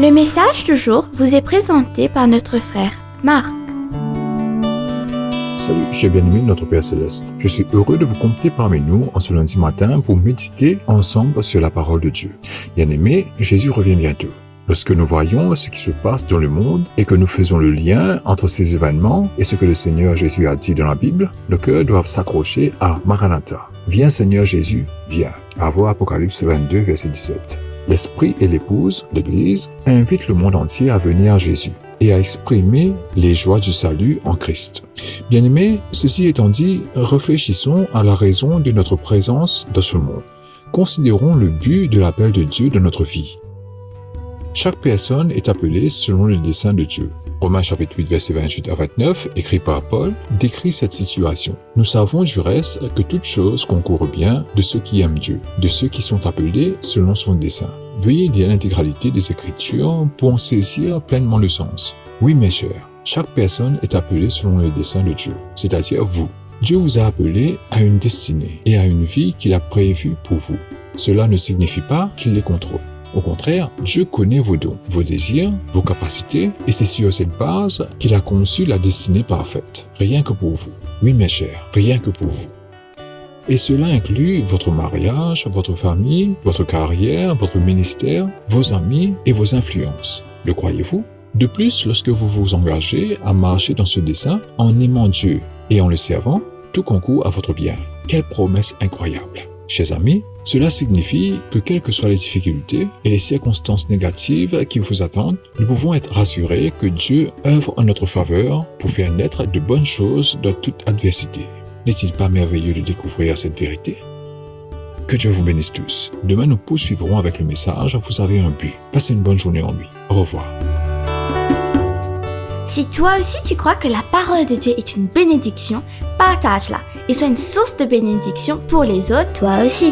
Le message du jour vous est présenté par notre frère Marc. Salut, chers bien-aimés de notre Père Céleste. Je suis heureux de vous compter parmi nous en ce lundi matin pour méditer ensemble sur la parole de Dieu. Bien-aimés, Jésus revient bientôt. Lorsque nous voyons ce qui se passe dans le monde et que nous faisons le lien entre ces événements et ce que le Seigneur Jésus a dit dans la Bible, nos cœurs doivent s'accrocher à Maranatha. Viens Seigneur Jésus, viens. À voir Apocalypse 22, verset 17. L'Esprit et l'Épouse, l'Église, invitent le monde entier à venir à Jésus et à exprimer les joies du salut en Christ. Bien-aimés, ceci étant dit, réfléchissons à la raison de notre présence dans ce monde. Considérons le but de l'appel de Dieu dans notre vie. Chaque personne est appelée selon le dessein de Dieu. Romains chapitre 8, verset 28 à 29, écrit par Paul, décrit cette situation. Nous savons du reste que toute chose concourt bien de ceux qui aiment Dieu, de ceux qui sont appelés selon son dessein. Veuillez lire l'intégralité des Écritures pour en saisir pleinement le sens. Oui, mes chers, chaque personne est appelée selon le dessein de Dieu, c'est-à-dire vous. Dieu vous a appelé à une destinée et à une vie qu'il a prévue pour vous. Cela ne signifie pas qu'il les contrôle. Au contraire, Dieu connaît vos dons, vos désirs, vos capacités, et c'est sur cette base qu'il a conçu la destinée parfaite. Rien que pour vous. Oui, mes chers, rien que pour vous. Et cela inclut votre mariage, votre famille, votre carrière, votre ministère, vos amis et vos influences. Le croyez-vous? De plus, lorsque vous vous engagez à marcher dans ce dessein, en aimant Dieu et en le servant, tout concourt à votre bien. Quelle promesse incroyable! Chers amis, cela signifie que quelles que soient les difficultés et les circonstances négatives qui vous attendent, nous pouvons être rassurés que Dieu œuvre en notre faveur pour faire naître de bonnes choses dans toute adversité. N'est-il pas merveilleux de découvrir cette vérité? Que Dieu vous bénisse tous. Demain, nous poursuivrons avec le message « Vous avez un but ». Passez une bonne journée en lui. Au revoir. Si toi aussi tu crois que la parole de Dieu est une bénédiction, partage-la et sois une source de bénédiction pour les autres, toi aussi.